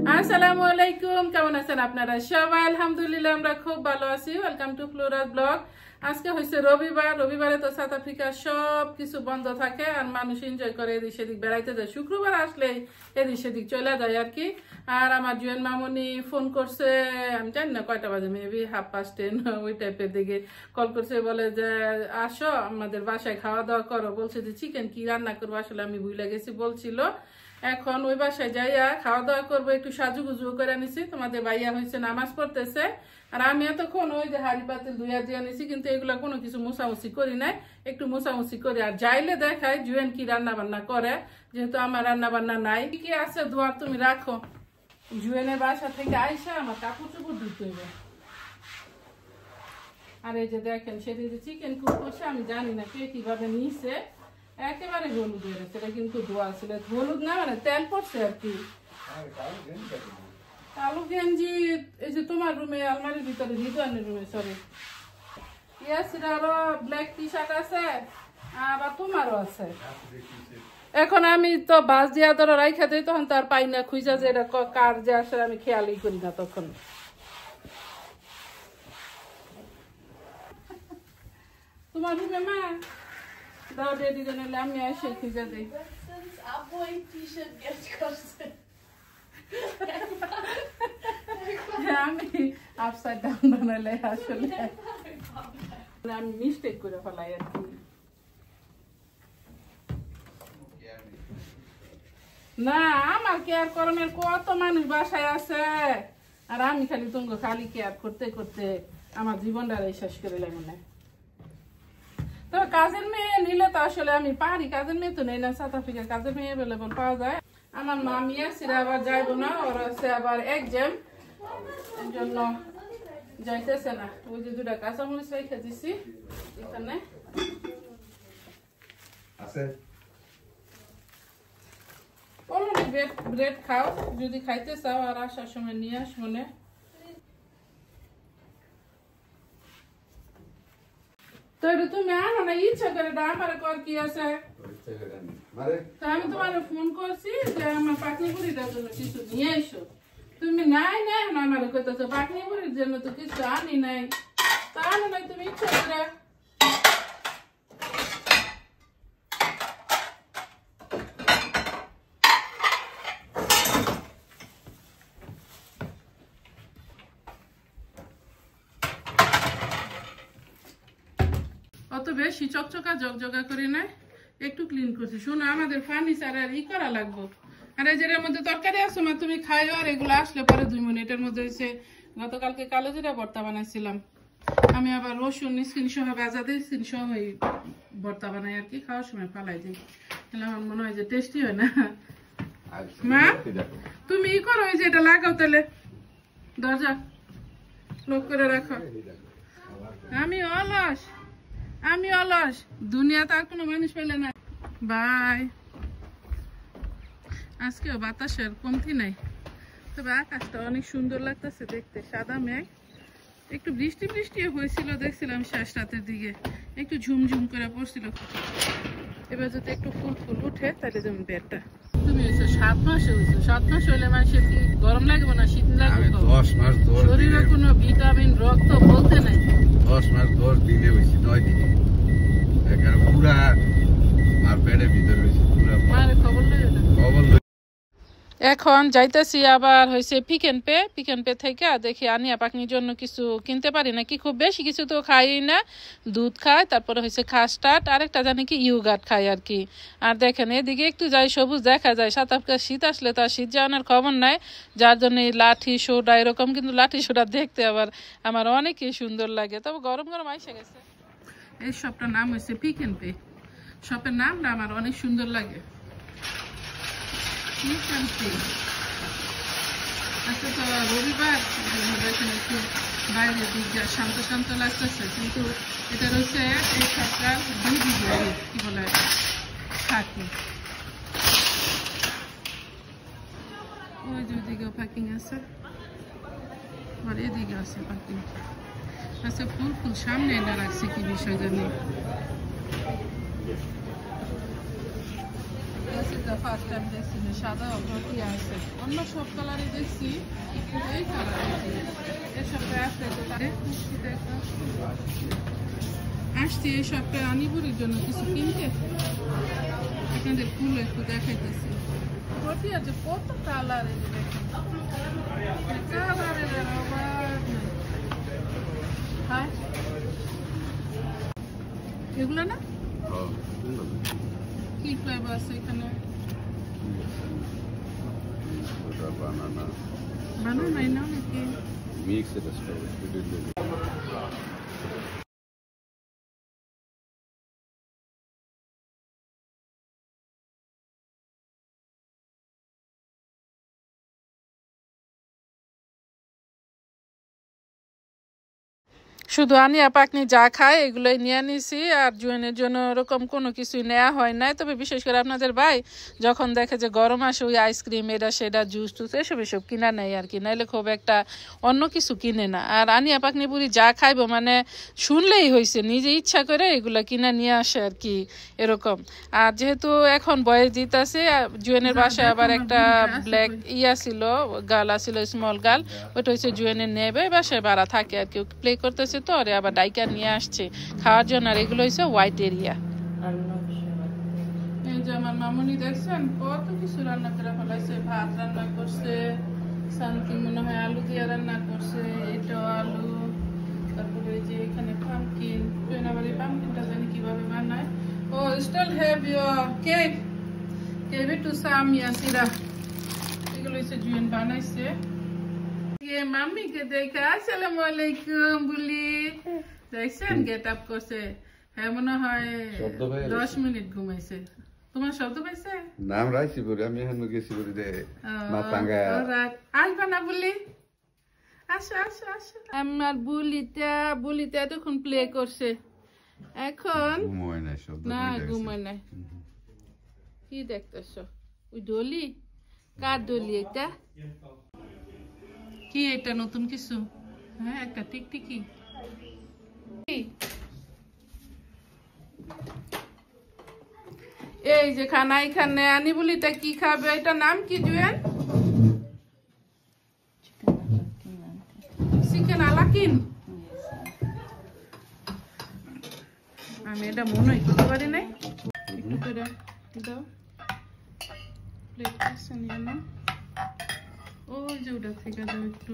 আসসালামু আলাইকুম, কেমন আছেন আপনারা সবাই? আলহামদুলিল্লাহ আমরা খুব ভালো আছি। Welcome to Flora's blog. আজকে হচ্ছে রবিবার। রবিবারে তো সাউথ আফ্রিকার সব কিছু বন্ধ থাকে আর মানুষ এনজয় করে, এদিক সেদিক বেড়াইতে যায়। শুক্রবার আসলেই এদিক সেদিক চলে যায় আর কি। আর আমার জুয়েন মামুনি ফোন করছে, আমি জানি না কয়টা বাজে, মেবি 10:30 ওই টাইপের দিকে কল করছে, বলে যে আসো আমাদের বাসায় খাওয়া দাওয়া করো। বলছে যে চিকেন কি রান্না করবো, আসলে আমি ভুলে গেছি বলছিল। এখন ওই বাসায় যাইয়া খাওয়া দাওয়া করবো, একটু সাজুগুজু করে নিছি। তোমাদের ভাইয়া হয়েছে নামাজ পড়তেছে, আর আমি এতক্ষণ ওই যে হাড়ি পাতিল ধুইয়া দিয়ে নিছি, কিন্তু এগুলো কোনো কিছু মোছামুছি করি নাই। একটু মোছামুছি করি আর যাইলে দেখাই জুয়েন কি রান্না বান্না করে, যেহেতু আমার রান্না বান্না নাই। কি আছে ধোয়ার তুমি রাখো। জুয়েনের বাসা থেকে আইসা আমার কাপড় চোপড় ধুতে হবে। আর এই যে দেখেন সেদিন যে চিকেন কুক করছে, আমি জানি না কে কিভাবে নিয়েছে, একেবারে হলুদ হয়ে গেছে। এটা কিন্তু ধোয়া ছিল, হলুদ না মানে তেল পড়ছে আর কি। কালো গেঞ্জি এই যে তোমার রুমে আলমারির ভিতরে, রিদওয়ানের রুমে, সরি ইয়াসির, আরো ব্ল্যাক টি শার্ট আছে, আবার তোমারও আছে। এখন আমি তো বাস দিয়া ধরো রাইখা দিই, তখন তো আর পাই না খুঁজা যে এটা কার যে আসে, আমি খেয়ালই করি না তখন। তোমার রুমে মা দাও রেডি করে নিলে আমি এসে খুঁজে দিই। আমি আপসাইড ডাউন বানালে আসলে আমি মিস্টেক করে ফেলাই আর কি। না আমার কেয়ার করণের কত মানুষ বাসায় আছে, আর আমি খালি তুমি খালি কেয়ার করতে করতে আমার জীবনটা শেষ করে লাগে না। তবে কাজের মেয়ে নিলে তো আসলে আমি পারি, কাজের মেয়ে তো নেই না সাউথ আফ্রিকার, কাজের মেয়ে অ্যাভেলেবল পাওয়া যায়। আমার মামি আছে আবার যাইবো না, ওর আছে আবার এক্সাম, এর জন্য যাইতেছে না। ওই যে দুটা কাঁচামরিচ রেখে দিছি এখানে আছে। ব্রেড খাও যদি খাইতে চাও, আর আসার সময় নিয়ে আস মনে। তো তুমি আনো না, ইচ্ছা করে আমার কর কি আছে। আমি তোমার ফোন করছি যে আমার পাকনি বুড়িটার জন্য কিছু নিয়ে এসো, তুমি নাই নাই আমার কইতেছো পাকনি বুড়ির জন্য তো কিছু আনি নাই, তা আনো নাই তুমি ইচ্ছা করে। অত বেশি চকচকা জগজগা করি না, একটু ক্লিন করছি। শোনো আমাদের ফার্নিচার আর ই করা লাগবো। আর এই যেটার মধ্যে তরকারি আছে মা, তুমি খাইও, আর এগুলো আসলে পরে 2 মিনিটের মধ্যে হয়েছে। গতকালকে কালো জিরা ভর্তা বানাইছিলাম আমি, আবার রসুন স্কিন সহ ভাজা দিই, স্কিন সহ ভর্তা বানাই আর কি, খাওয়ার সময় ফালাই দিই। তাহলে আমার মনে হয় যে টেস্টি হয় না। মা তুমি ই করো, ওই যে এটা লাগাও, তাহলে দরজা লক করে রাখো। আমি অলস দুনিয়াতে আর কোনো মানুষ পেলে না। বাই। আজকেও বাতাসের কমতি নাই, তবে আকাশটা অনেক সুন্দর লাগতেছে দেখতে, সাদা মেঘ। একটু বৃষ্টি বৃষ্টি হয়েছিল দেখছিলাম শেষ রাতের দিকে, একটু ঝুমঝুম করে পড়ছিল। এবার যদি একটু ফুল ফুল উঠে তাহলে যেমন বেরটা। তুমি হয়েছো 7 মাসে হয়েছো, 7 মাস হইলে মানুষের কি গরম লাগবে না শীত লাগবে? 10 মাস শরীরে কোনো ভিটামিন রক্ত বলতে নাই। 10 মাস 10 দিনে হয়েছে, 9 দিনে পুরা আর পেটের ভিতরে হয়েছে পুরা। খবর এখন যাইতেছি আবার হয়েছে পিকেন পে থেকে দেখি আনিয়া পাকনির জন্য কিছু কিনতে পারি নাকি। খুব বেশি কিছু তো খাই না, দুধ খাই, তারপরে হয়েছে খাস্টার্ড, আরেকটা জানি কি ইউগার্ট খাই আর কি। আর দেখেন এদিকে একটু যাই সবুজ দেখা যায়। সাউথ আফ্রিকার শীত আসলে তো আর শীত যাওয়ানোর খবর নাই, যার জন্য লাঠি সোডা এরকম, কিন্তু লাঠি সোডা দেখতে আবার আমার অনেকই সুন্দর লাগে। তবে গরম গরম আইসে গেছে। এই শপটার নাম হয়েছে পিকেন পে, শপের নামটা আমার অনেক সুন্দর লাগে। আজকে তো রবিবার, একটু বাইরের দিক যা শান্ত শান্ত লাগতেছে, কিন্তু এটা রয়েছে এই সপ্তাহ 2 দিকে কি বলে থাকি। ওই যে ওইদিকেও পার্কিং আছে, আর এদিকে আছে পার্কিং। আচ্ছা ফুল ফুল সামনে এনে রাখছে, কি বিষয় জানি। This is the first time দেখছি যে সাদা রুটি আছে। অন্য সব কালারে দেখছি, এই কালার এই সবটা আছে তো তারে আসছি এই সবটা আনিবুরির জন্য কিছু কিনতে। এখানে ফুল একটু দেখাইতেছি। রুটি আছে কত কালারে দেখেন, কালারের অভাব নেই। হ্যাঁ এগুলো না কি ফ্লেভার আছে এখানে? বানানা বানানা না নাকি মিক্স এটা স্ট্রবেরি। শুধু আনিয়া পাকনি যা খায় এগুলোই নিয়ে নিছি, আর জুয়েনের জন্য ওরকম কোনো কিছুই নেওয়া হয় নাই। তবে বিশেষ করে আপনাদের ভাই যখন দেখে যে গরম আসে ওই আইসক্রিম এটা সেটা জুস টুস এসব কিনা নেই আর কি, নাইলে খুব একটা অন্য কিছু কিনে না। আর আনিয়া পাকনি বুড়ি যা খাইবো মানে শুনলেই হয়েছে নিজে ইচ্ছা করে এগুলো কিনা নিয়ে আসে আর কি এরকম। আর যেহেতু এখন বয়স দিতেছে, জুয়েনের বাসায় আবার একটা ব্ল্যাক ইয়া ছিল, গার্ল ছিল, স্মল গার্ল, ওইটা হচ্ছে জুয়েনের নেবে বাসায় ভাড়া থাকে আর কি, প্লে করতেছে তো আরে আবার ডাইকা নিয়ে আসছে খাওয়ার জন্য। আর এগুলো হচ্ছে হোয়াইট এরিয়া। এই যে আমার মামুনি দেখছেন কত কিছু রান্না করে ফেলাইছে, ভাত রান্না করছে, শান্তি মনে হয় আলু দিয়ে রান্না করছে, এটাও আলু, তারপরে যে এখানে পামকিন, আবার এই পামকিনটা জানি কিভাবে বানায়। ও still have your cake, cake to Samiya Sira, এগুলো হচ্ছে জুয়েন বানাইছে। মাম্মিকে দেখে আসসালামু আলাইকুম বলি, দেখছেন গেট আপ করছে, হ্যাঁ মনে হয় 10 মিনিট ঘুমাইছে। তোমার শব্দ পাইছে? নাম রাইছি বলে আমি এখন গেছি বলে দে মাতাঙ্গা আসবা না বলি, আসো আসো আসো। আমার বুলিতে এতক্ষণ প্লে করছে, এখন ঘুমায় না, শব্দ না ঘুমায় নাই। কি দেখতেছ? ওই ডলি, কার ডলি এটা? কি এটা নতুন কিছু? হ্যাঁ একটা টিকটিকি। এই যে খানা এখানে আনি বলিটা কি খাবে, এটা নাম কি জুয়েন? চিকেন আলাকিন। আমি এটা মনে করতে পারি নাই, একটু করে দাও প্লেট আছে নিয়ে না, ওই যে ওটা থেকে দাও একটু।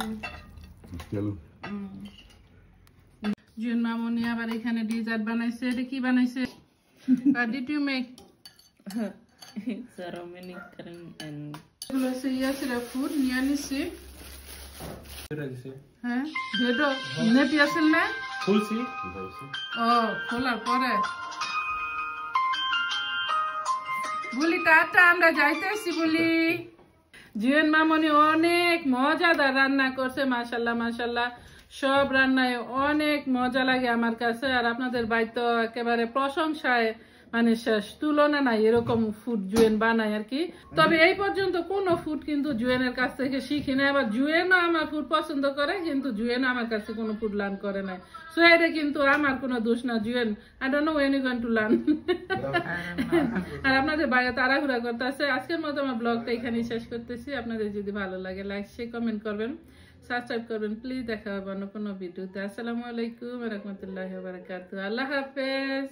জুয়েন মামনি আবার এখানে ডিজার্ট বানাইছে, এটা কি বানাইছে? What did you make? Ceramic cream and এগুলো হচ্ছে ইয়াসিরা ফুড নিয়ে নিছি। হ্যাঁ ভেডো নেপি আসেন না খুলছি। ও খোলার পরে বলি টাটা, আমরা যাইতেছি বলি। জুয়েন মামনি অনেক মজাদার রান্না করছে, মাশাল্লাহ মাশাল্লাহ, সব রান্নায় অনেক মজা লাগে আমার কাছে। আর আপনাদের ভাই তো একেবারে প্রশংসায় মানে শেষ, তুলনা নাই এরকম ফুড জুয়েন বানায় আর কি। তবে এই পর্যন্ত কোনো ফুড কিন্তু জুয়েনের কাছ থেকে শিখি না। আবার জুয়েনও আমার ফুড পছন্দ করে, কিন্তু জুয়েন আমার কাছে কোনো ফুড লার্ন করে নাই। সো এটা কিন্তু আমার কোনো দোষ না। জুয়েন I don't know when you going to learn। আর আপনাদের বাইরে তাড়াহুড়া করতেছে। আজকের মতো আমার ব্লগটা এখানেই শেষ করতেছি। আপনাদের যদি ভালো লাগে লাইক শেয়ার কমেন্ট করবেন, সাবস্ক্রাইব করবেন প্লিজ। দেখা হবে অন্য কোনো ভিডিওতে। আসসালামু আলাইকুম ওয়া রাহমাতুল্লাহি ওয়া বারাকাতুহু। আল্লাহ হাফেজ।